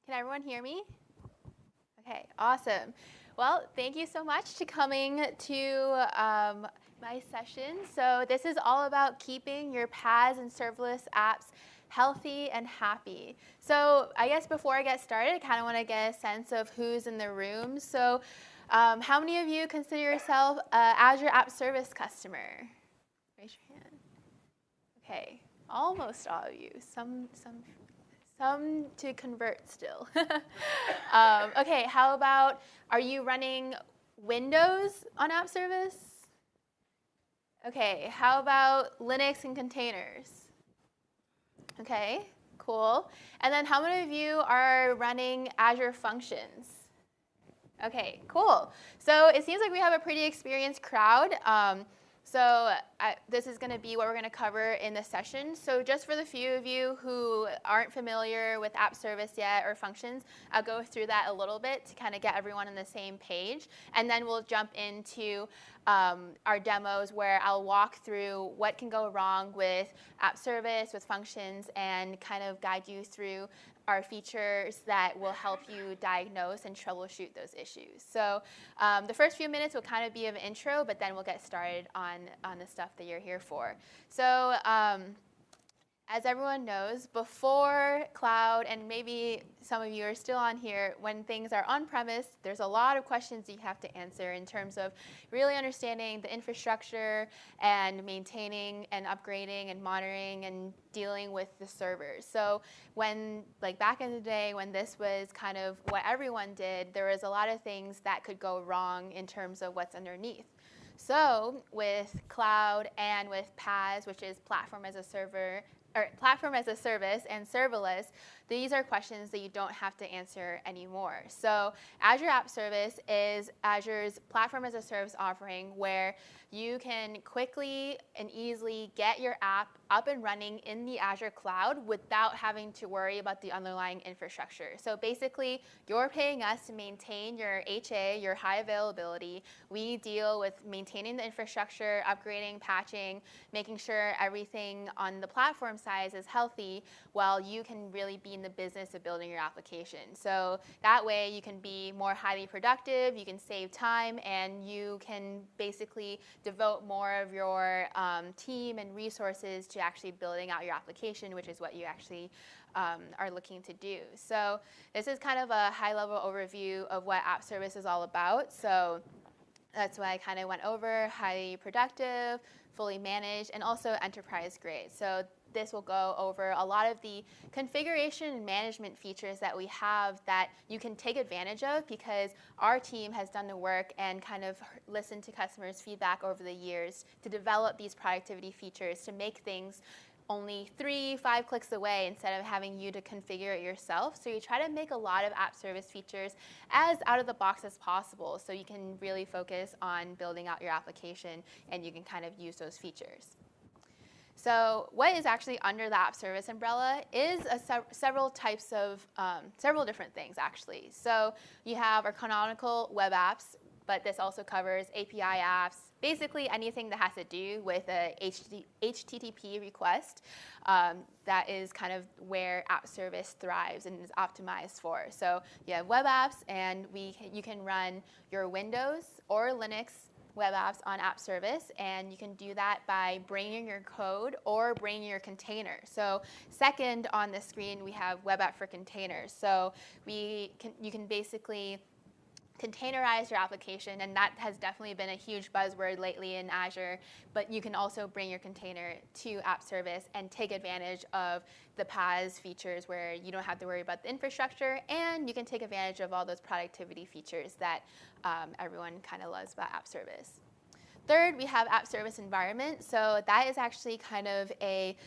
Can everyone hear me? Okay, awesome. Well, thank you so much for coming to my session. So this is all about keeping your PaaS and serverless apps healthy and happy. So I guess before I get started, I kind of want to get a sense of who's in the room. So how many of you consider yourself an Azure App Service customer? Raise your hand. Okay, almost all of you. Some to convert still. Okay, how about, are you running Windows on App Service? Okay, how about Linux and containers? Okay, cool. And then how many of you are running Azure Functions? Okay, cool. So it seems like we have a pretty experienced crowd. This is going to be what we're going to cover in this session. So just for the few of you who aren't familiar with App Service yet or Functions, I'll go through that a little bit to kind of get everyone on the same page. And then we'll jump into our demos where I'll walk through what can go wrong with App Service, with Functions, and kind of guide you through our features that will help you diagnose and troubleshoot those issues. So the first few minutes will kind of be an intro, but then we'll get started on the stuff that you're here for. So as everyone knows, before cloud, and maybe some of you are still on here, when things are on-premise, there's a lot of questions you have to answer in terms of really understanding the infrastructure and maintaining and upgrading and monitoring and dealing with the servers. So when, like back in the day when this was kind of what everyone did, there was a lot of things that could go wrong in terms of what's underneath. So with cloud and with PaaS, which is platform as a service and serverless, these are questions that you don't have to answer anymore. So Azure App Service is Azure's platform as a service offering where you can quickly and easily get your app up and running in the Azure cloud without having to worry about the underlying infrastructure. So basically, you're paying us to maintain your HA, your high availability. We deal with maintaining the infrastructure, upgrading, patching, making sure everything on the platform side is healthy, while you can really be in the business of building your application. So that way you can be more highly productive, you can save time, and you can basically devote more of your team and resources to actually building out your application, which is what you actually are looking to do. So this is kind of a high-level overview of what App Service is all about. So that's why I kind of went over highly productive, fully managed, and also enterprise grade. So this will go over a lot of the configuration and management features that we have that you can take advantage of because our team has done the work and kind of listened to customers' feedback over the years to develop these productivity features to make things only 3-5 clicks away instead of having you to configure it yourself. So you try to make a lot of app service features as out of the box as possible so you can really focus on building out your application and you can kind of use those features. So what is actually under the App Service umbrella is several different things, actually. So you have our canonical web apps, but this also covers API apps, basically anything that has to do with a HTTP request. That is kind of where App Service thrives and is optimized for. So you have web apps, and you can run your Windows or Linux web apps on App Service, and you can do that by bringing your code or bringing your container. So second on the screen, we have web app for containers. So you can basically containerize your application, and that has definitely been a huge buzzword lately in Azure, but you can also bring your container to App Service and take advantage of the PaaS features where you don't have to worry about the infrastructure, and you can take advantage of all those productivity features that everyone kind of loves about App Service. Third, we have App Service Environment. So that is actually kind of a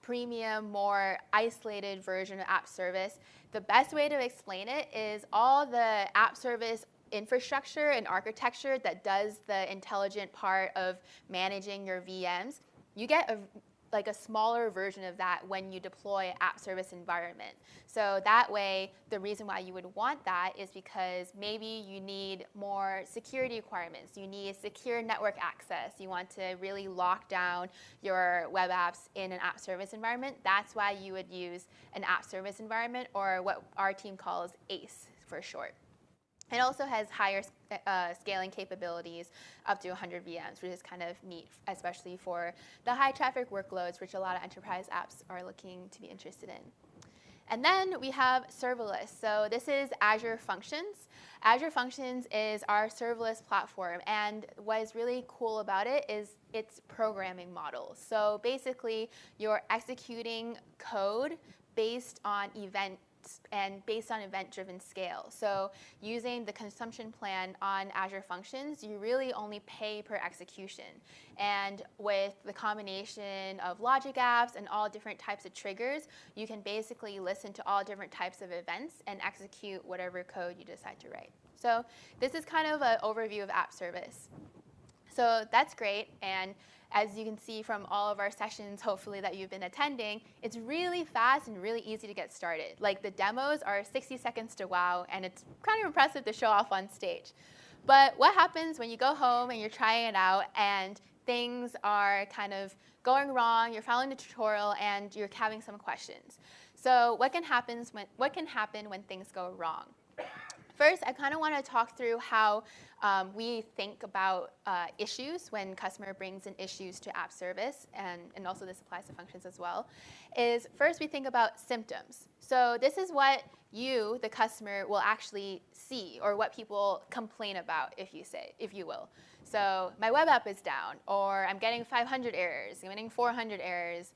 premium, more isolated version of App Service. The best way to explain it is all the App Service infrastructure and architecture that does the intelligent part of managing your VMs. You get like a smaller version of that when you deploy app service environment. So that way, the reason why you would want that is because maybe you need more security requirements. You need secure network access. You want to really lock down your web apps in an app service environment. That's why you would use an app service environment, or what our team calls ACE for short. It also has higher scaling capabilities, up to 100 VMs, which is kind of neat, especially for the high traffic workloads, which a lot of enterprise apps are looking to be interested in. And then we have serverless. So this is Azure Functions. Azure Functions is our serverless platform. And what is really cool about it is its programming model. So basically, you're executing code based on events and based on event-driven scale. So using the consumption plan on Azure Functions, you really only pay per execution. And with the combination of logic apps and all different types of triggers, you can basically listen to all different types of events and execute whatever code you decide to write. So this is kind of an overview of app service. So that's great, and as you can see from all of our sessions, hopefully, that you've been attending, it's really fast and really easy to get started. Like, the demos are 60 seconds to wow, and it's kind of impressive to show off on stage. But what happens when you go home and you're trying it out and things are kind of going wrong, you're following the tutorial, and you're having some questions? So what can happen when things go wrong? First, I kind of want to talk through how we think about issues when customer brings in issues to app service, and also this applies to functions as well, is first we think about symptoms. So this is what you, the customer, will actually see, or what people complain about, if you will. So my web app is down, or I'm getting 500 errors, I'm getting 400 errors,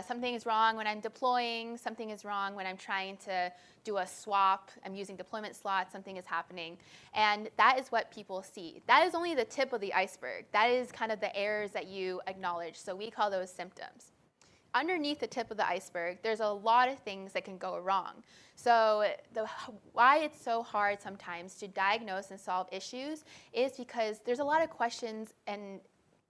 something is wrong when I'm deploying, something is wrong when I'm trying to do a swap, I'm using deployment slots, something is happening. And that is what people see. That is only the tip of the iceberg. That is kind of the errors that you acknowledge, so we call those symptoms. Underneath the tip of the iceberg, there's a lot of things that can go wrong. So why it's so hard sometimes to diagnose and solve issues is because there's a lot of questions and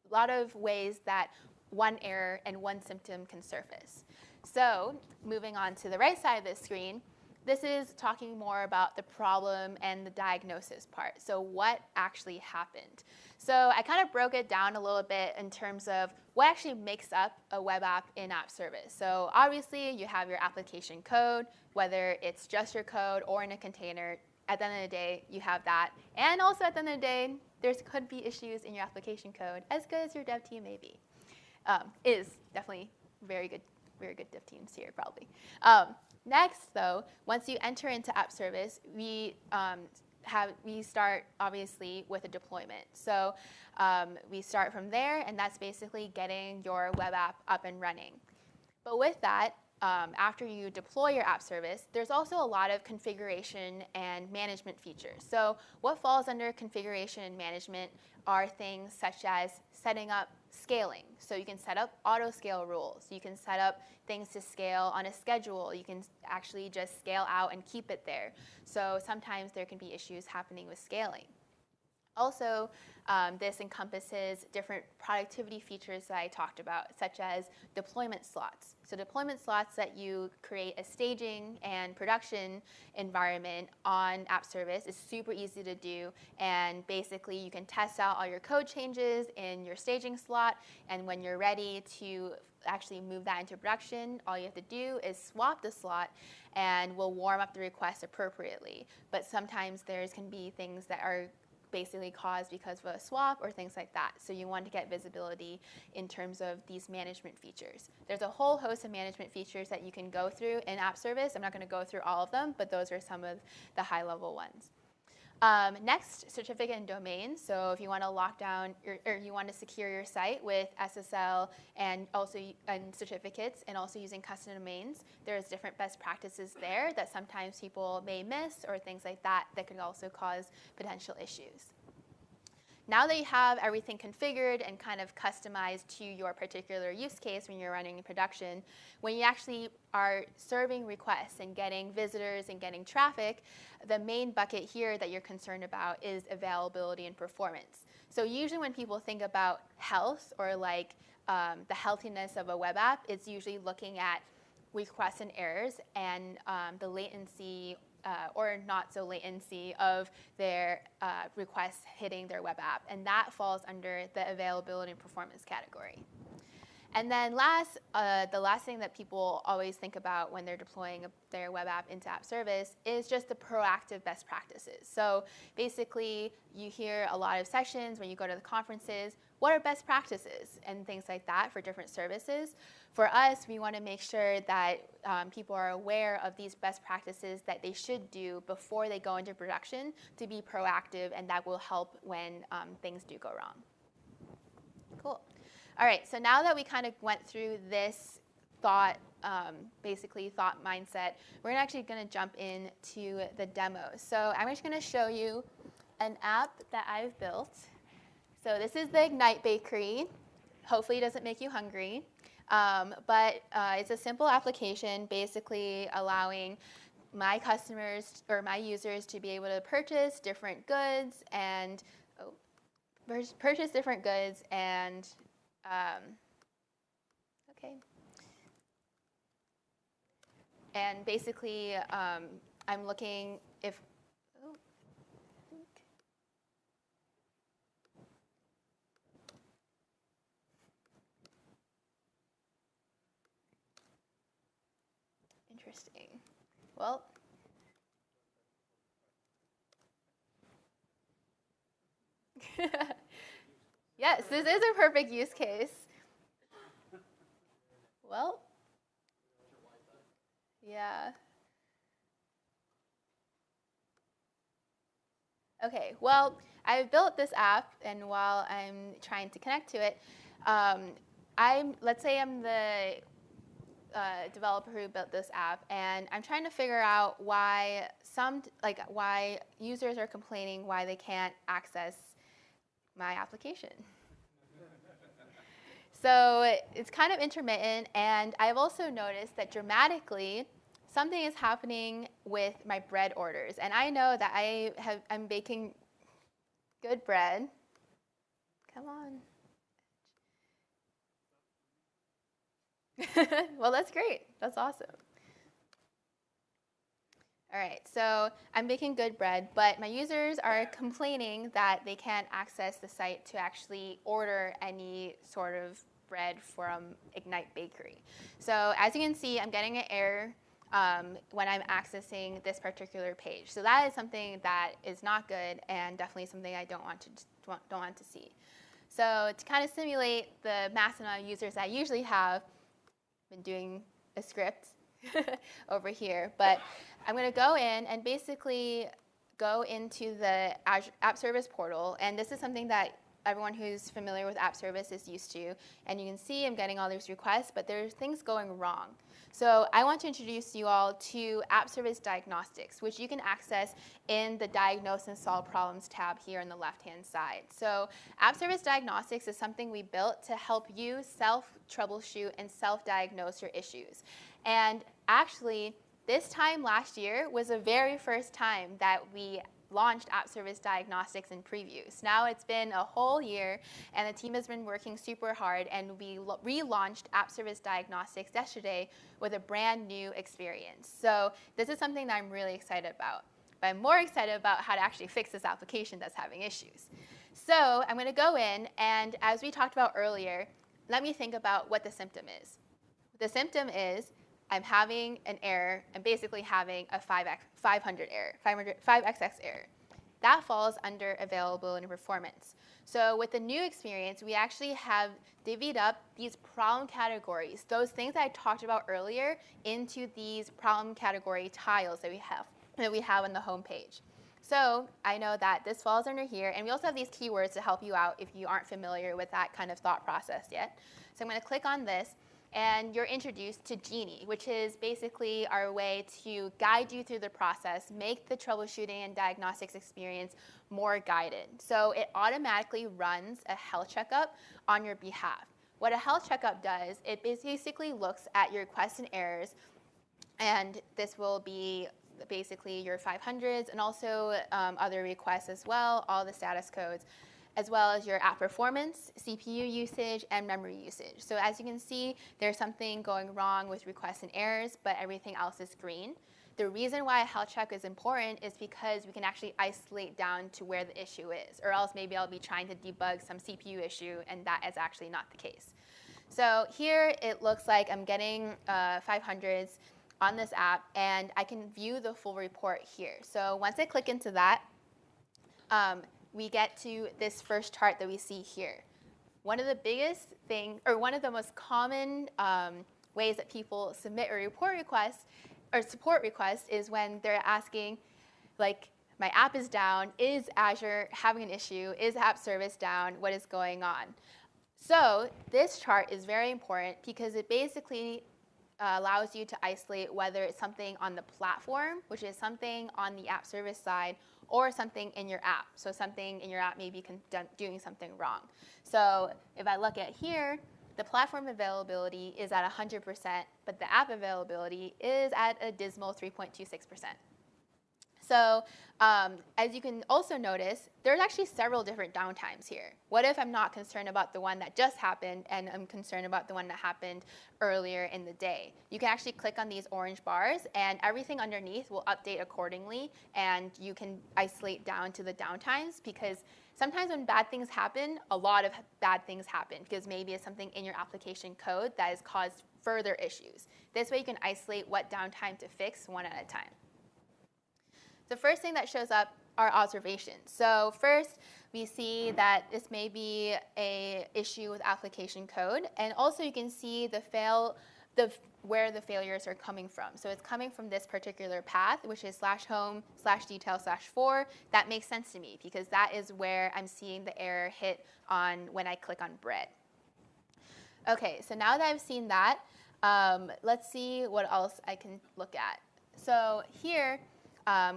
a lot of ways that one error and one symptom can surface. So moving on to the right side of the screen, this is talking more about the problem and the diagnosis part. So what actually happened? So I kind of broke it down a little bit in terms of what actually makes up a web app in app service. So obviously you have your application code, whether it's just your code or in a container. At the end of the day, you have that. And also at the end of the day, there could be issues in your application code, as good as your dev team may be. Is definitely very good dev teams here, probably. Next, though, once you enter into app service, we start obviously with a deployment. So we start from there, and that's basically getting your web app up and running. But with that, after you deploy your app service, there's also a lot of configuration and management features. So what falls under configuration and management are things such as setting up scaling. So you can set up auto scale rules. You can set up things to scale on a schedule. You can actually just scale out and keep it there. So sometimes there can be issues happening with scaling. Also, this encompasses different productivity features that I talked about, such as deployment slots. So deployment slots that you create a staging and production environment on app service is super easy to do. And basically, you can test out all your code changes in your staging slot. And when you're ready to actually move that into production, all you have to do is swap the slot, and we'll warm up the request appropriately. But sometimes there can be things that are basically caused because of a swap or things like that. So you want to get visibility in terms of these management features. There's a whole host of management features that you can go through in app service. I'm not going to go through all of them, but those are some of the high-level ones. Next, certificate and domain. So if you want to lock down or you want to secure your site with SSL and also certificates, and also using custom domains, there's different best practices there that sometimes people may miss, or things like that that could also cause potential issues. Now that you have everything configured and kind of customized to your particular use case when you're running in production, when you actually are serving requests and getting visitors and getting traffic, the main bucket here that you're concerned about is availability and performance. So usually when people think about health or like the healthiness of a web app, it's usually looking at requests and errors and the latency or not so latency of their requests hitting their web app. And that falls under the availability and performance category. And then the last thing that people always think about when they're deploying their web app into App Service is just the proactive best practices. So basically, you hear a lot of sessions when you go to the conferences, what are best practices and things like that for different services. For us, we want to make sure that people are aware of these best practices that they should do before they go into production to be proactive, and that will help when things do go wrong. Cool. All right, so now that we kind of went through this thought, basically thought mindset, we're actually going to jump into the demo. So I'm just going to show you an app that I've built. So this is the Ignite Bakery. Hopefully it doesn't make you hungry. But it's a simple application basically allowing my customers or my users to be able to purchase different goods and okay. And basically, I'm looking if, interesting. Well, yes, this is a perfect use case. Well, yeah. Okay, well, I've built this app, and while I'm trying to connect to it, let's say I'm the developer who built this app, and I'm trying to figure out why why users are complaining why they can't access my application. So it's kind of intermittent, and I've also noticed that dramatically something is happening with my bread orders. And I know that I'm baking good bread. Come on. Well, that's great. That's awesome. All right, so I'm baking good bread, but my users are complaining that they can't access the site to actually order any sort of bread from Ignite Bakery. So as you can see, I'm getting an error when I'm accessing this particular page. So that is something that is not good and definitely something I don't want to see. So to kind of simulate the mass amount of users I usually have, I've been doing a script over here, but I'm going to go in and basically go into the Azure App Service portal, and this is something that everyone who's familiar with App Service is used to, and you can see I'm getting all these requests, but there's things going wrong. So I want to introduce you all to App Service Diagnostics, which you can access in the Diagnose and Solve Problems tab here on the left-hand side. So App Service Diagnostics is something we built to help you self-troubleshoot and self-diagnose your issues. And actually, this time last year was the very first time that we launched App Service Diagnostics in previews. Now it's been a whole year, and the team has been working super hard, and we relaunched App Service Diagnostics yesterday with a brand new experience. So this is something that I'm really excited about. But I'm more excited about how to actually fix this application that's having issues. So I'm going to go in, and as we talked about earlier, let me think about what the symptom is. The symptom is I'm having an error. I'm basically having a 500 error, 5xx error. That falls under availability and performance. So with the new experience, we actually have divvied up these problem categories, those things that I talked about earlier, into these problem category tiles that we have on the home page. So I know that this falls under here, and we also have these keywords to help you out if you aren't familiar with that kind of thought process yet. So I'm going to click on this, and you're introduced to Genie, which is basically our way to guide you through the process, make the troubleshooting and diagnostics experience more guided. So it automatically runs a health checkup on your behalf. What a health checkup does, it basically looks at your requests and errors, and this will be basically your 500s and also other requests as well, all the status codes. as well as your app performance, CPU usage, and memory usage. So as you can see, there's something going wrong with requests and errors, but everything else is green. The reason why a health check is important is because we can actually isolate down to where the issue is, or else maybe I'll be trying to debug some CPU issue, and that is actually not the case. So here it looks like I'm getting 500s on this app, and I can view the full report here. So once I click into that, we get to this first chart that we see here. One of the biggest things, or one of the most common ways that people submit a report request or support request is when they're asking, like, my app is down, is Azure having an issue, is app service down, what is going on? So this chart is very important because it basically allows you to isolate whether it's something on the platform, which is something on the app service side, or something in your app. So something in your app may be doing something wrong. So if I look at here, the platform availability is at 100%, but the app availability is at a dismal 3.26%. So as you can also notice, there's actually several different downtimes here. What if I'm not concerned about the one that just happened and I'm concerned about the one that happened earlier in the day? You can actually click on these orange bars and everything underneath will update accordingly, and you can isolate down to the downtimes, because sometimes when bad things happen, a lot of bad things happen because maybe it's something in your application code that has caused further issues. This way you can isolate what downtime to fix one at a time. The first thing that shows up are observations. So first, we see that this may be an issue with application code, and also you can see where the failures are coming from. So it's coming from this particular path, which is /home/detail/4. That makes sense to me because that is where I'm seeing the error hit on when I click on bread. Okay, so now that I've seen that, let's see what else I can look at. So here,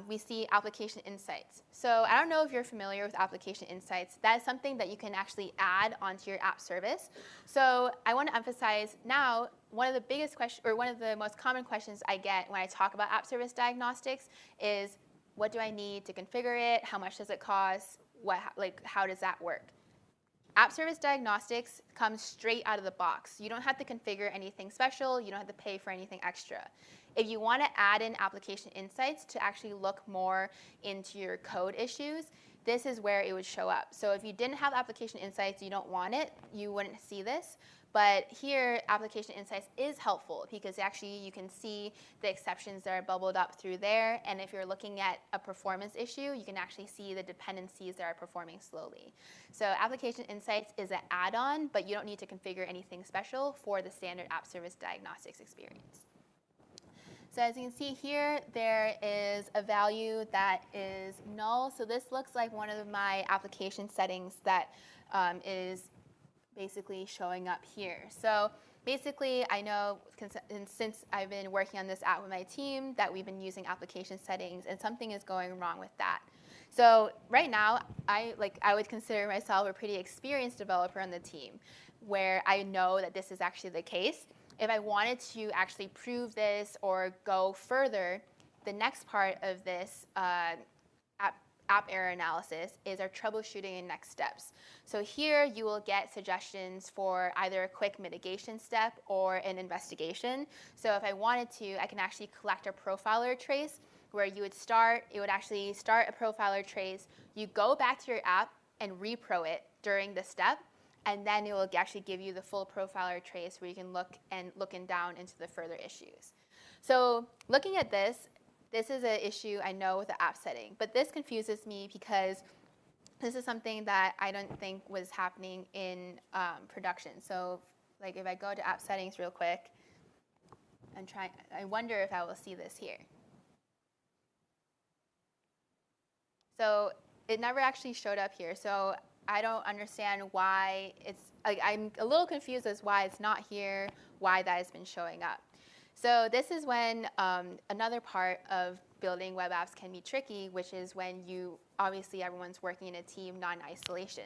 we see application insights. So I don't know if you're familiar with application insights. That is something that you can actually add onto your app service. So I want to emphasize now, one of the biggest questions, or one of the most common questions I get when I talk about app service diagnostics is, what do I need to configure it? How much does it cost? How does that work? App service diagnostics comes straight out of the box. You don't have to configure anything special. You don't have to pay for anything extra. If you want to add in application insights to actually look more into your code issues, this is where it would show up. So if you didn't have application insights, you don't want it, you wouldn't see this. But here, application insights is helpful because actually you can see the exceptions that are bubbled up through there. And if you're looking at a performance issue, you can actually see the dependencies that are performing slowly. So application insights is an add-on, but you don't need to configure anything special for the standard app service diagnostics experience. So as you can see here, there is a value that is null. So this looks like one of my application settings that is basically showing up here. So basically, I know since I've been working on this app with my team that we've been using application settings, and something is going wrong with that. So right now, I would consider myself a pretty experienced developer on the team, where I know that this is actually the case. If I wanted to actually prove this or go further, the next part of this app error analysis is our troubleshooting and next steps. So here you will get suggestions for either a quick mitigation step or an investigation. So if I wanted to, I can actually collect a profiler trace where you would it would actually start a profiler trace. You go back to your app and repro it during the step, and then it will actually give you the full profiler trace where you can look down into the further issues. So looking at this is an issue I know with the app setting, but this confuses me because this is something that I don't think was happening in production. So like if I go to app settings real quick, I wonder if I will see this here. So it never actually showed up here. So I don't understand why I'm a little confused as why it's not here, why that has been showing up. So this is when another part of building web apps can be tricky, which is when obviously everyone's working in a team, not in isolation.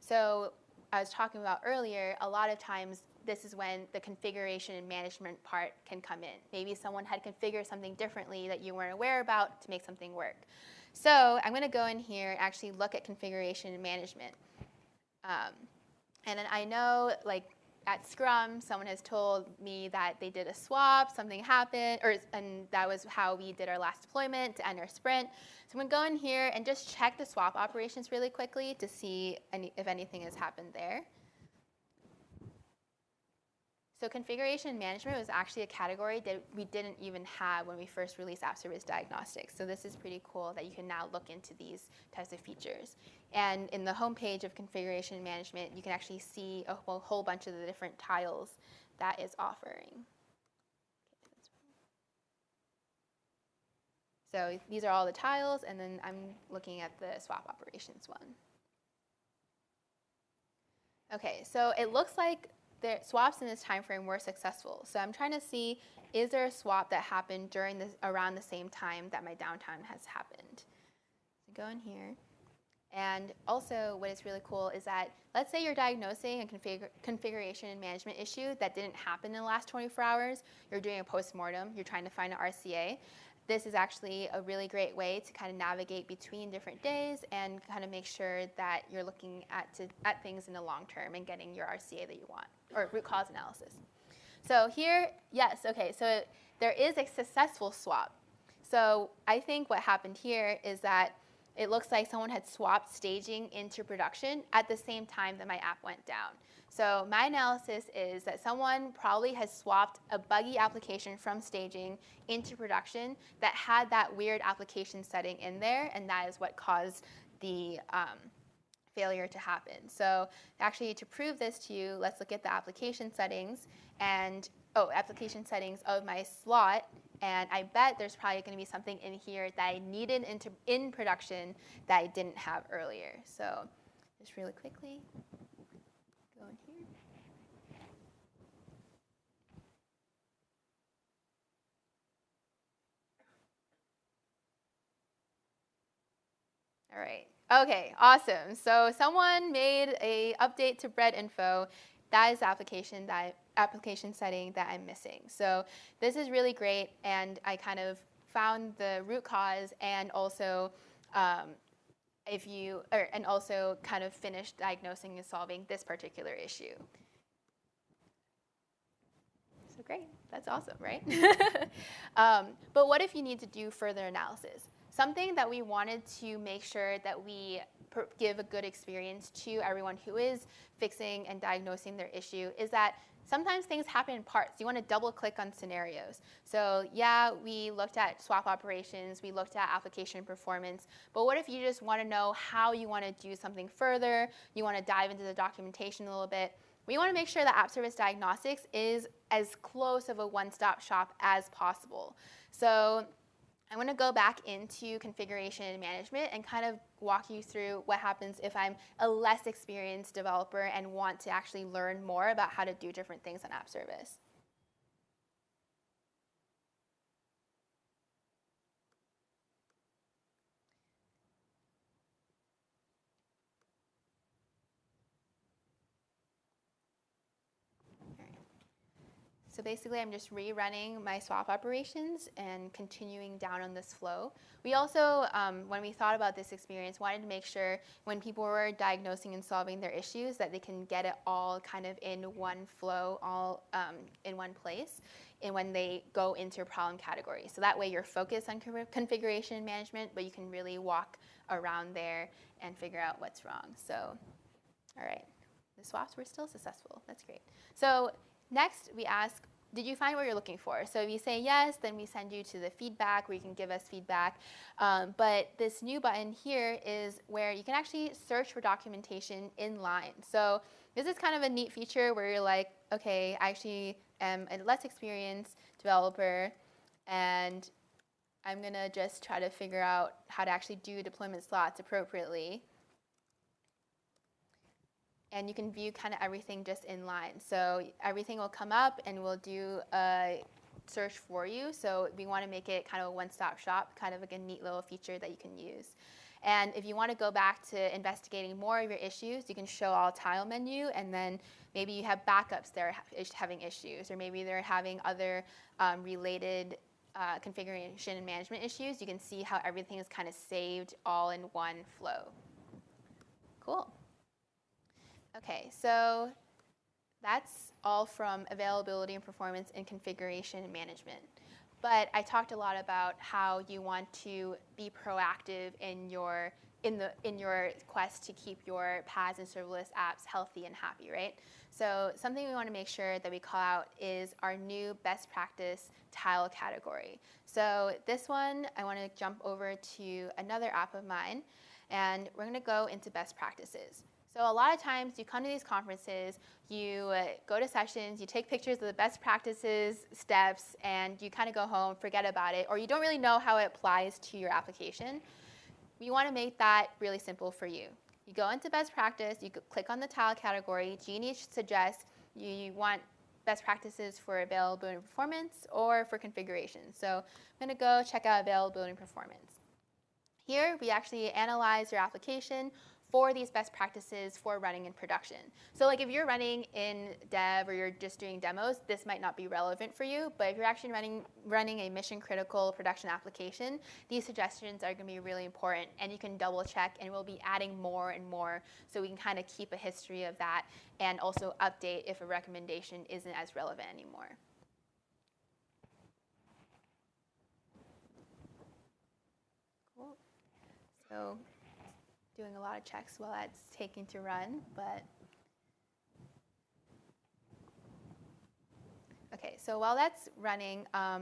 So I was talking about earlier, a lot of times this is when the configuration and management part can come in. Maybe someone had configured something differently that you weren't aware about to make something work. So I'm going to go in here and actually look at configuration and management. And then I know, like, at Scrum, someone has told me that they did a swap, something happened, and that was how we did our last deployment to end our sprint. So I'm going to go in here and just check the swap operations really quickly to see if anything has happened there. So configuration management was actually a category that we didn't even have when we first released App Service Diagnostics. So this is pretty cool that you can now look into these types of features. And in the homepage of configuration management, you can actually see a whole bunch of the different tiles that it's offering. So these are all the tiles, and then I'm looking at the swap operations one. Okay, so it looks like the swaps in this time frame were successful. So I'm trying to see, is there a swap that happened around the same time that my downtime has happened? So go in here. And also what is really cool is that, let's say you're diagnosing a configuration and management issue that didn't happen in the last 24 hours. You're doing a postmortem. You're trying to find an RCA. This is actually a really great way to kind of navigate between different days and kind of make sure that you're looking at things in the long term and getting your RCA that you want, or root cause analysis. So here, yes, okay, so there is a successful swap. So I think what happened here is that it looks like someone had swapped staging into production at the same time that my app went down. So my analysis is that someone probably has swapped a buggy application from staging into production that had that weird application setting in there, and that is what caused the failure to happen. So actually, to prove this to you, let's look at the application settings application settings of my slot. And I bet there's probably going to be something in here that I needed in production that I didn't have earlier. So just really quickly, go in here. All right. Okay, awesome. So someone made an update to bread info. That is the application setting that I'm missing. So this is really great, and I kind of found the root cause, and also and also kind of finished diagnosing and solving this particular issue. So great, that's awesome, right? But what if you need to do further analysis? Something that we wanted to make sure that we give a good experience to everyone who is fixing and diagnosing their issue is that sometimes things happen in parts. You want to double click on scenarios. So yeah, we looked at swap operations, we looked at application performance, but what if you just want to know how you want to do something further, you want to dive into the documentation a little bit. We want to make sure that App Service Diagnostics is as close of a one-stop shop as possible. So I want to go back into configuration and management and kind of walk you through what happens if I'm a less experienced developer and want to actually learn more about how to do different things on App Service. So basically, I'm just rerunning my swap operations and continuing down on this flow. We also, when we thought about this experience, wanted to make sure when people were diagnosing and solving their issues that they can get it all kind of in one flow, all in one place, and when they go into a problem category. So that way you're focused on configuration management, but you can really walk around there and figure out what's wrong. So, all right, the swaps were still successful. That's great. So next, we ask, did you find what you're looking for? So if you say yes, then we send you to the feedback where you can give us feedback. But this new button here is where you can actually search for documentation in line. So this is kind of a neat feature where you're like, okay, I actually am a less experienced developer, and I'm going to just try to figure out how to actually do deployment slots appropriately. And you can view kind of everything just in line. So everything will come up and we'll do a search for you. So we want to make it kind of a one-stop shop, kind of like a neat little feature that you can use. And if you want to go back to investigating more of your issues, you can show all tile menu, and then maybe you have backups that are having issues, or maybe they're having other related configuration and management issues. You can see how everything is kind of saved all in one flow. Cool. Okay, so that's all from availability and performance and configuration and management. But I talked a lot about how you want to be proactive in your quest to keep your PaaS and serverless apps healthy and happy, right? So something we want to make sure that we call out is our new best practice tile category. So this one, I want to jump over to another app of mine, and we're going to go into best practices. So a lot of times you come to these conferences, you go to sessions, you take pictures of the best practices, steps, and you kind of go home, forget about it, or you don't really know how it applies to your application. We want to make that really simple for you. You go into best practice, you click on the tile category. Jeannie suggests you want best practices for availability and performance or for configuration. So I'm going to go check out availability and performance. Here, we actually analyze your application for these best practices for running in production. So like if you're running in dev or you're just doing demos, this might not be relevant for you, but if you're actually running a mission critical production application, these suggestions are gonna be really important, and you can double check, and we'll be adding more and more so we can kind of keep a history of that and also update if a recommendation isn't as relevant anymore. Cool. So doing a lot of checks while that's taking to run, but okay, so while that's running, I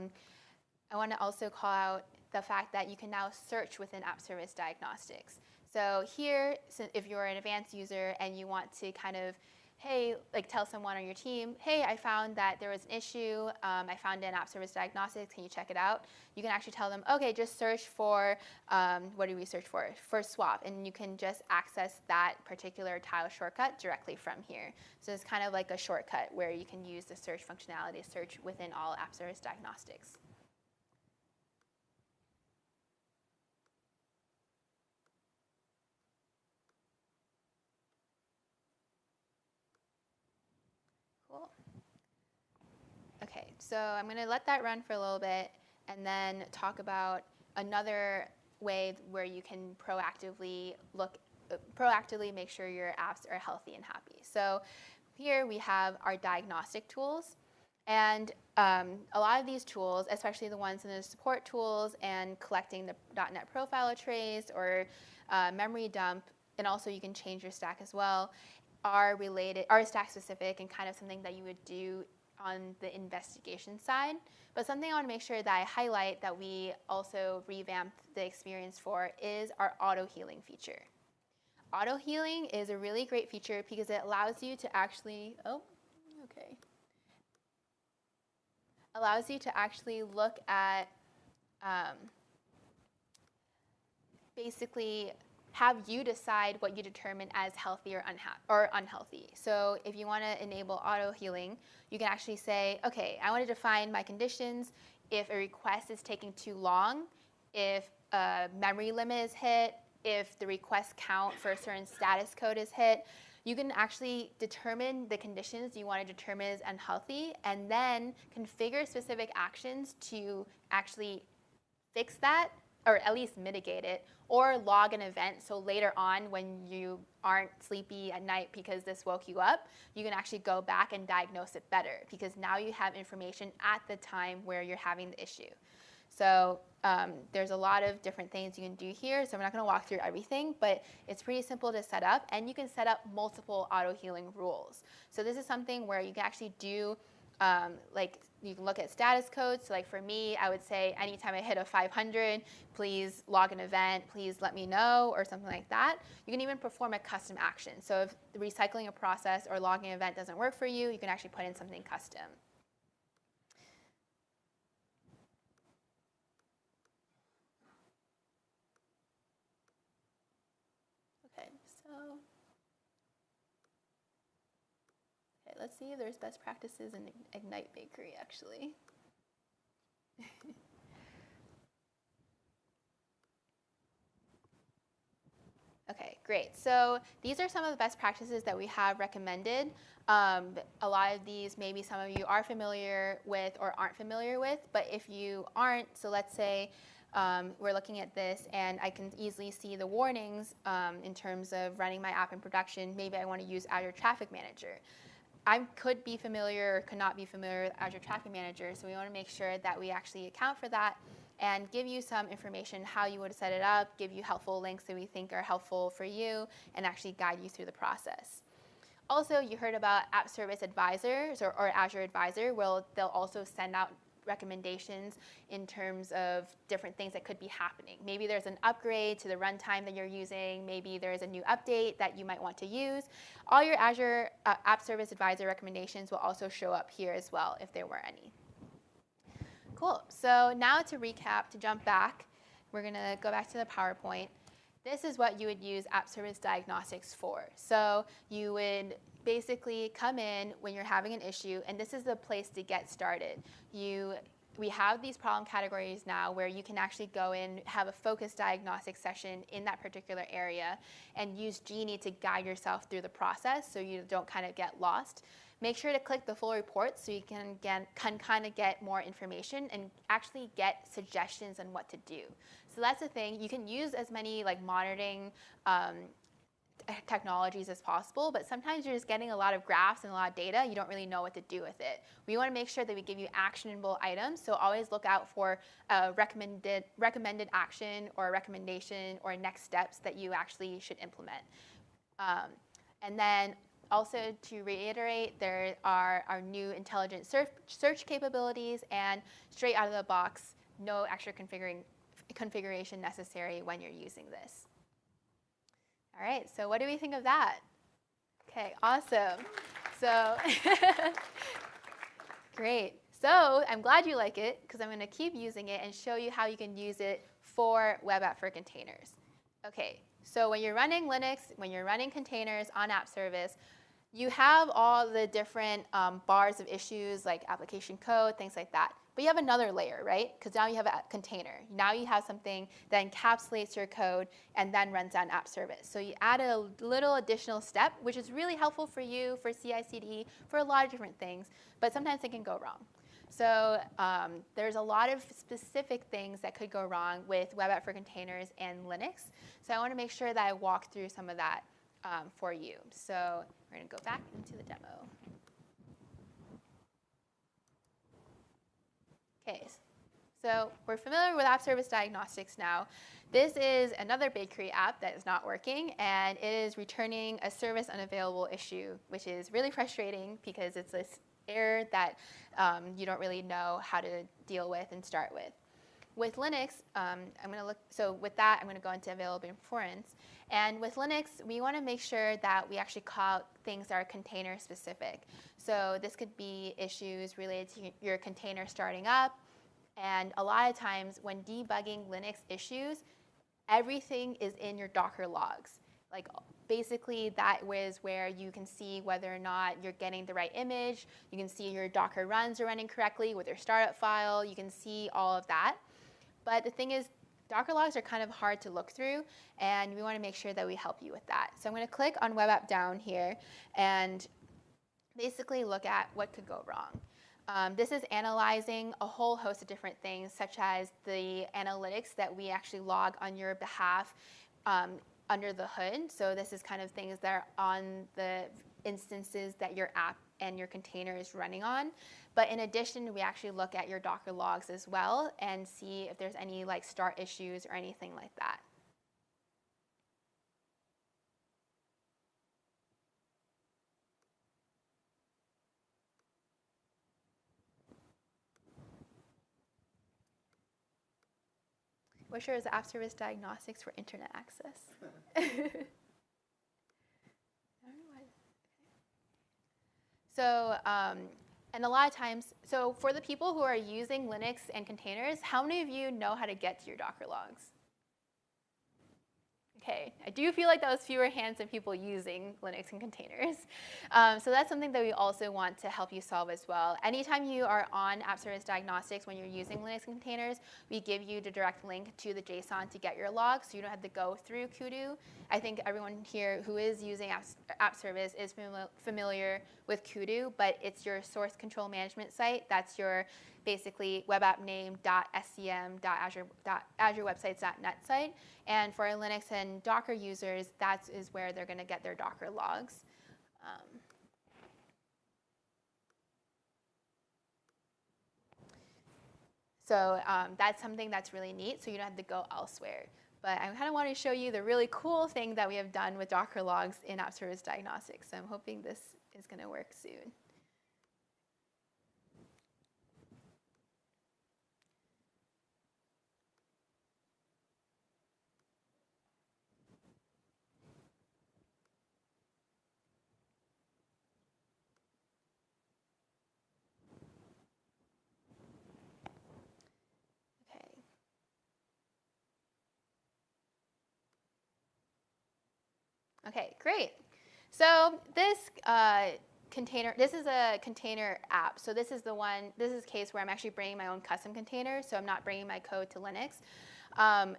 want to also call out the fact that you can now search within App Service Diagnostics. So here, if you're an advanced user and you want to kind of, hey, like tell someone on your team, hey, I found that there was an issue, I found it in App Service Diagnostics, can you check it out? You can actually tell them, okay, just search for, what do we search for? For swap, and you can just access that particular tile shortcut directly from here. So it's kind of like a shortcut where you can use the search functionality to search within all App Service Diagnostics. Cool. Okay, so I'm going to let that run for a little bit and then talk about another way where you can proactively make sure your apps are healthy and happy. So here we have our diagnostic tools. And a lot of these tools, especially the ones in the support tools and collecting the .NET Profiler trace or memory dump, and also you can change your stack as well, are stack specific and kind of something that you would do on the investigation side. But something I want to make sure that I highlight that we also revamped the experience for is our auto healing feature. Auto healing is a really great feature because it allows you to actually, allows you to actually look at basically have you decide what you determine as healthy or unhealthy. So if you want to enable auto healing, you can actually say, okay, I want to define my conditions if a request is taking too long, if a memory limit is hit, if the request count for a certain status code is hit. You can actually determine the conditions you want to determine as unhealthy and then configure specific actions to actually fix that, or at least mitigate it, or log an event so later on when you aren't sleepy at night because this woke you up, you can actually go back and diagnose it better because now you have information at the time where you're having the issue. So there's a lot of different things you can do here, so I'm not going to walk through everything, but it's pretty simple to set up, and you can set up multiple auto-healing rules. So this is something where you can actually do, like you can look at status codes. So like for me, I would say anytime I hit a 500, please log an event, please let me know, or something like that. You can even perform a custom action. So if recycling a process or logging an event doesn't work for you, you can actually put in something custom. Okay, let's see. There's best practices in Ignite Bakery, actually. Okay, great. So these are some of the best practices that we have recommended. A lot of these, maybe some of you are familiar with or aren't familiar with, but if you aren't, so let's say we're looking at this, and I can easily see the warnings in terms of running my app in production. Maybe I want to use Azure Traffic Manager. I could be familiar or could not be familiar with Azure Traffic Manager, so we want to make sure that we actually account for that and give you some information how you would set it up, give you helpful links that we think are helpful for you, and actually guide you through the process. Also, you heard about App Service Advisors or Azure Advisor, where they'll also send out recommendations in terms of different things that could be happening. Maybe there's an upgrade to the runtime that you're using. Maybe there's a new update that you might want to use. All your Azure App Service Advisor recommendations will also show up here as well if there were any. Cool. So now to recap, to jump back, we're going to go back to the PowerPoint. This is what you would use App Service Diagnostics for. So you would basically come in when you're having an issue, and this is the place to get started. We have these problem categories now where you can actually go in, have a focused diagnostic session in that particular area, and use Genie to guide yourself through the process so you don't kind of get lost. Make sure to click the full report so you can kind of get more information and actually get suggestions on what to do. So that's the thing. You can use as many like monitoring technologies as possible, but sometimes you're just getting a lot of graphs and a lot of data. You don't really know what to do with it. We want to make sure that we give you actionable items, so always look out for a recommended action or a recommendation or next steps that you actually should implement. And then also to reiterate, there are our new intelligent search capabilities, and straight out of the box, no extra configuration necessary when you're using this. All right, so what do we think of that? Okay, awesome. So, great. So I'm glad you like it, because I'm going to keep using it and show you how you can use it for Web App for Containers. Okay, so when you're running Linux, when you're running containers on App Service, you have all the different bars of issues like application code, things like that. But you have another layer, right? Because now you have a container. Now you have something that encapsulates your code and then runs on App Service. So you add a little additional step, which is really helpful for you, for CI/CD, for a lot of different things. But sometimes it can go wrong. So there's a lot of specific things that could go wrong with Web App for Containers and Linux. So I want to make sure that I walk through some of that for you. So we're going to go back into the demo. Okay, so we're familiar with App Service Diagnostics now. This is another bakery app that is not working, and it is returning a service unavailable issue, which is really frustrating because it's this error that you don't really know how to deal with and start with. With Linux, with that, I'm going to go into availability and performance. And with Linux, we want to make sure that we actually call out things that are container specific. So this could be issues related to your container starting up. And a lot of times when debugging Linux issues, everything is in your Docker logs. Like basically that is where you can see whether or not you're getting the right image. You can see your Docker runs are running correctly with your startup file. You can see all of that. But the thing is, Docker logs are kind of hard to look through, and we want to make sure that we help you with that. So I'm going to click on Web App down here and basically look at what could go wrong. This is analyzing a whole host of different things, such as the analytics that we actually log on your behalf under the hood. So this is kind of things that are on the instances that your app and your container is running on. But in addition, we actually look at your Docker logs as well and see if there's any like start issues or anything like that. What sure is App Service Diagnostics for Internet access? So, and a lot of times, so for the people who are using Linux and containers, how many of you know how to get to your Docker logs? Okay, I do feel like that was fewer hands than people using Linux and containers. So that's something that we also want to help you solve as well. Anytime you are on App Service Diagnostics when you're using Linux and containers, we give you the direct link to the JSON to get your logs, so you don't have to go through Kudu. I think everyone here who is using App Service is familiar with Kudu, but it's your source control management site. That's your basically webappname.scm.azurewebsites.net site. And for Linux and Docker users, that is where they're going to get their Docker logs. So that's something that's really neat, so you don't have to go elsewhere. But I kind of want to show you the really cool thing that we have done with Docker logs in App Service Diagnostics. So I'm hoping this is going to work soon. Okay, great. So this this is a container app. So this is the case where I'm actually bringing my own custom container, so I'm not bringing my code to Linux.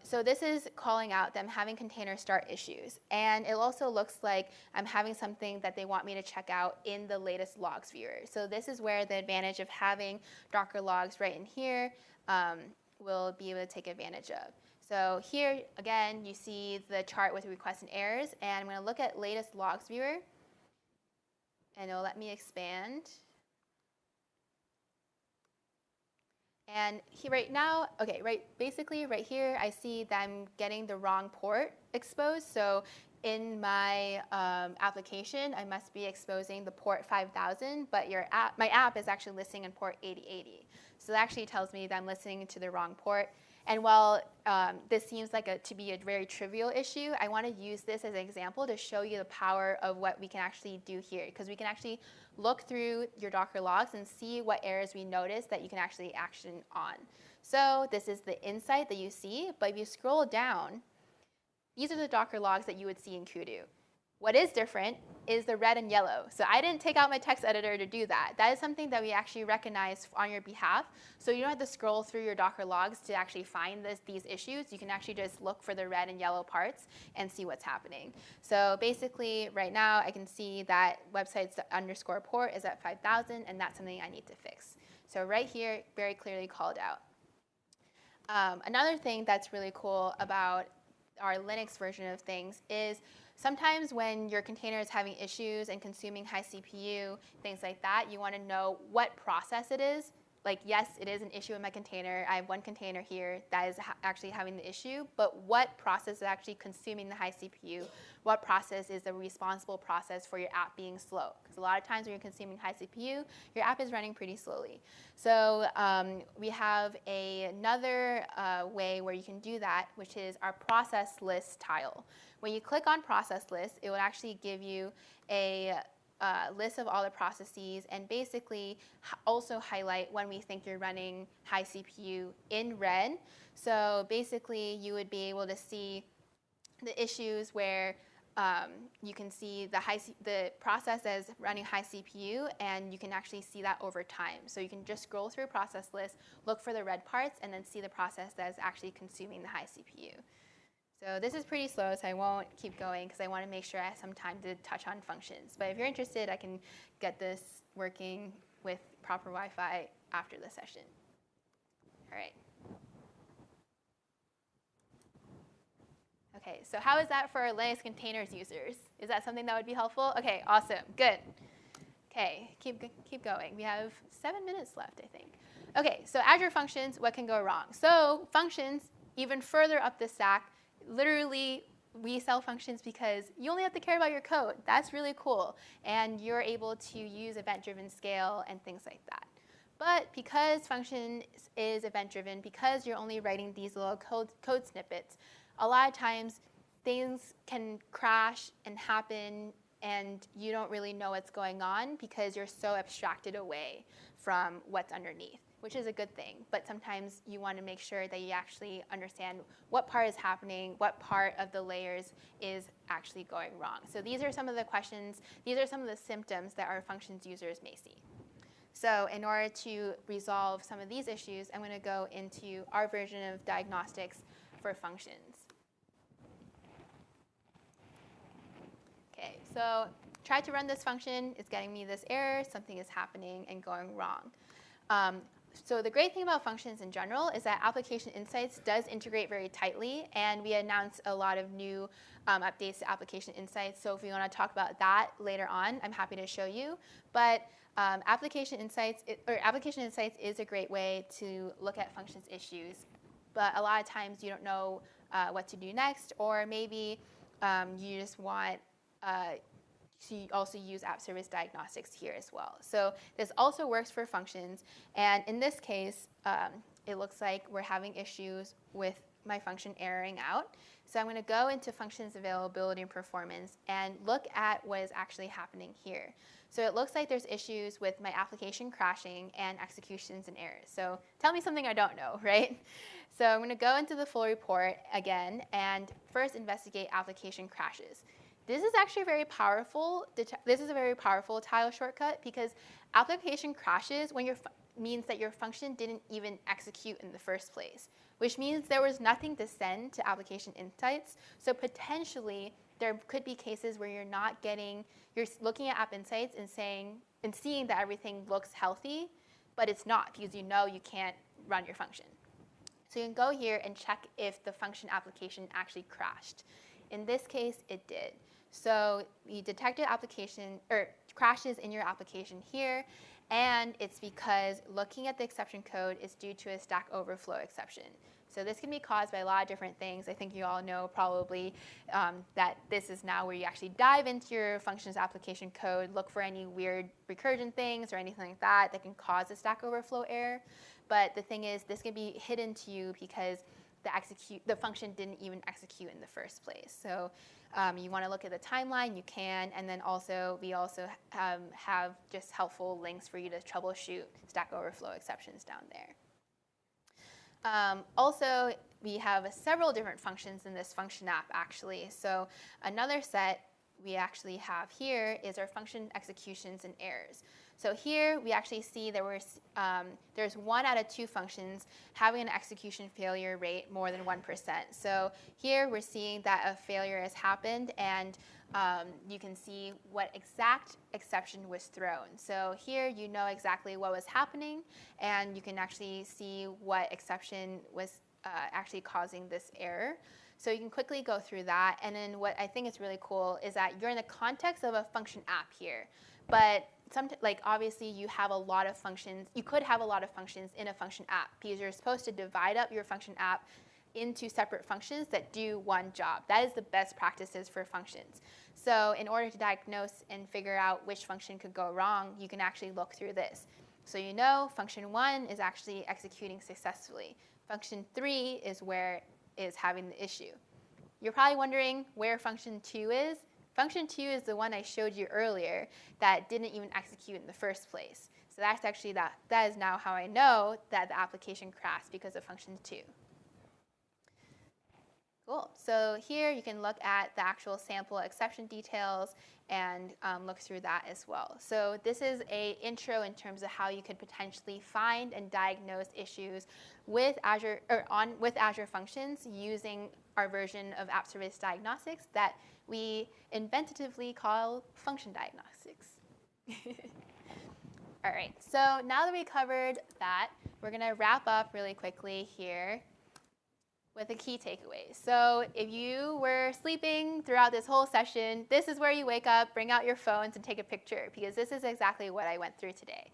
So this is calling out them having containers start issues. And it also looks like I'm having something that they want me to check out in the latest logs viewer. So this is where the advantage of having Docker logs right in here will be able to take advantage of. So here, again, you see the chart with requests and errors. And I'm going to look at latest logs viewer. And it'll let me expand. And right now, basically right here, I see that I'm getting the wrong port exposed. So in my application, I must be exposing the port 5000, but my app is actually listening in port 8080. So that actually tells me that I'm listening to the wrong port. And while this seems like to be a very trivial issue, I want to use this as an example to show you the power of what we can actually do here. Because we can actually look through your Docker logs and see what errors we notice that you can actually action on. So this is the insight that you see. But if you scroll down, these are the Docker logs that you would see in Kudu. What is different is the red and yellow. So I didn't take out my text editor to do that. That is something that we actually recognize on your behalf. So you don't have to scroll through your Docker logs to actually find these issues. You can actually just look for the red and yellow parts and see what's happening. So basically, right now, I can see that websites_port is at 5000, and that's something I need to fix. So right here, very clearly called out. Another thing that's really cool about our Linux version of things is sometimes when your container is having issues and consuming high CPU, things like that, you want to know what process it is. Like, yes, it is an issue in my container. I have one container here that is actually having the issue, but what process is actually consuming the high CPU? What process is the responsible process for your app being slow? Because a lot of times when you're consuming high CPU, your app is running pretty slowly. So we have another way where you can do that, which is our process list tile. When you click on process list, it will actually give you a list of all the processes and basically also highlight when we think you're running high CPU in red. So basically, you would be able to see the issues where you can see the process as running high CPU, and you can actually see that over time. So you can just scroll through process list, look for the red parts, and then see the process that is actually consuming the high CPU. So this is pretty slow, so I won't keep going because I want to make sure I have some time to touch on functions. But if you're interested, I can get this working with proper Wi-Fi after the session. All right. Okay, so how is that for our Linux containers users? Is that something that would be helpful? Okay, awesome, good. Okay, keep going. We have 7 minutes left, I think. Okay, so Azure Functions, what can go wrong? So functions, even further up the stack, literally, we sell functions because you only have to care about your code. That's really cool. And you're able to use event-driven scale and things like that. But because functions is event-driven, because you're only writing these little code snippets, a lot of times things can crash and happen, and you don't really know what's going on because you're so abstracted away from what's underneath, which is a good thing. But sometimes you want to make sure that you actually understand what part is happening, what part of the layers is actually going wrong. So these are some of the questions, these are some of the symptoms that our functions users may see. So in order to resolve some of these issues, I'm going to go into our version of diagnostics for functions. Okay, so try to run this function. It's getting me this error. Something is happening and going wrong. So the great thing about functions in general is that Application Insights does integrate very tightly, and we announced a lot of new updates to Application Insights. So if you want to talk about that later on, I'm happy to show you. But Application Insights is a great way to look at functions issues. But a lot of times you don't know what to do next, or maybe you just want to also use App Service Diagnostics here as well. So this also works for functions. And in this case, it looks like we're having issues with my function erroring out. So I'm going to go into functions availability and performance and look at what is actually happening here. So it looks like there's issues with my application crashing and executions and errors. So tell me something I don't know, right? So I'm going to go into the full report again and first investigate application crashes. This is actually very powerful. This is a very powerful tile shortcut because application crashes when means that your function didn't even execute in the first place, which means there was nothing to send to Application Insights. So potentially there could be cases where you're looking at App Insights and seeing that everything looks healthy, but it's not because you know you can't run your function. So you can go here and check if the function application actually crashed. In this case, it did. So we detected crashes in your application here, and it's because looking at the exception code is due to a Stack Overflow exception. So this can be caused by a lot of different things. I think you all know probably that this is now where you actually dive into your functions application code, look for any weird recursion things or anything like that that can cause a Stack Overflow error. But the thing is, this can be hidden to you because the function didn't even execute in the first place. So you want to look at the timeline, you can, and then we also have just helpful links for you to troubleshoot Stack Overflow exceptions down there. Also, we have several different functions in this function app, actually. So another set we actually have here is our function executions and errors. So here we actually see there's 1 out of 2 functions having an execution failure rate more than 1%. So here we're seeing that a failure has happened, and you can see what exact exception was thrown. So here you know exactly what was happening, and you can actually see what exception was actually causing this error. So you can quickly go through that. And then what I think is really cool is that you're in the context of a function app here. But obviously you have a lot of functions. You could have a lot of functions in a function app because you're supposed to divide up your function app into separate functions that do one job. That is the best practices for functions. So in order to diagnose and figure out which function could go wrong, you can actually look through this. So you know function 1 is actually executing successfully. Function 3 is where it is having the issue. You're probably wondering where function 2 is. Function 2 is the one I showed you earlier that didn't even execute in the first place. So that's actually that is now how I know that the application crashed because of function 2. Cool. So here you can look at the actual sample exception details and look through that as well. So this is an intro in terms of how you could potentially find and diagnose issues with Azure Functions using our version of App Service Diagnostics that we inventively call function diagnostics. All right. So now that we covered that, we're going to wrap up really quickly here with a key takeaway. So if you were sleeping throughout this whole session, this is where you wake up, bring out your phones, and take a picture, because this is exactly what I went through today.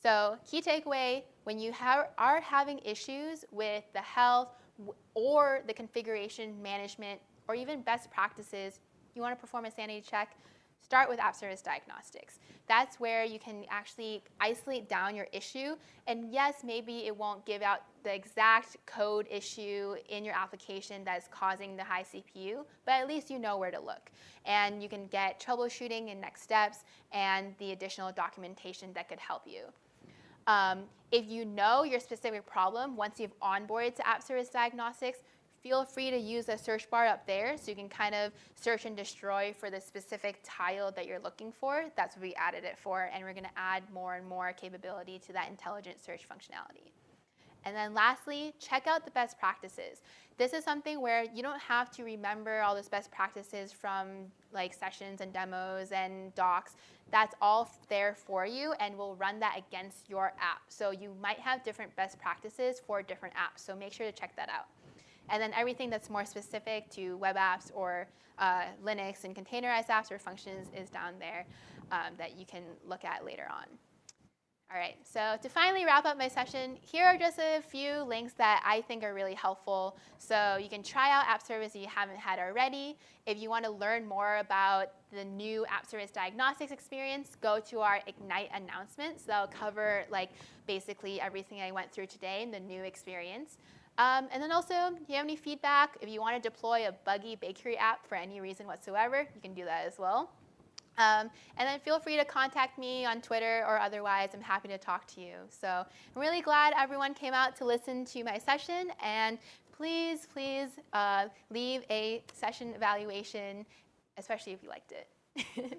So key takeaway, when you are having issues with the health or the configuration management or even best practices, you want to perform a sanity check, start with App Service Diagnostics. That's where you can actually isolate down your issue. And yes, maybe it won't give out the exact code issue in your application that is causing the high CPU, but at least you know where to look. And you can get troubleshooting and next steps and the additional documentation that could help you. If you know your specific problem, once you've onboarded to App Service Diagnostics, feel free to use the search bar up there so you can kind of search and destroy for the specific tile that you're looking for. That's what we added it for, and we're going to add more and more capability to that intelligent search functionality. And then lastly, check out the best practices. This is something where you don't have to remember all those best practices from like sessions and demos and docs. That's all there for you, and we'll run that against your app. So you might have different best practices for different apps, so make sure to check that out. And then everything that's more specific to web apps or Linux and containerized apps or functions is down there that you can look at later on. All right, so to finally wrap up my session, here are just a few links that I think are really helpful. So you can try out App Service if you haven't had already. If you want to learn more about the new App Service diagnostics experience, go to our Ignite announcements. That'll cover like basically everything I went through today in the new experience. And then also, if you have any feedback, if you want to deploy a buggy bakery app for any reason whatsoever, you can do that as well. And then feel free to contact me on Twitter or otherwise. I'm happy to talk to you. So I'm really glad everyone came out to listen to my session. And please, please leave a session evaluation, especially if you liked it.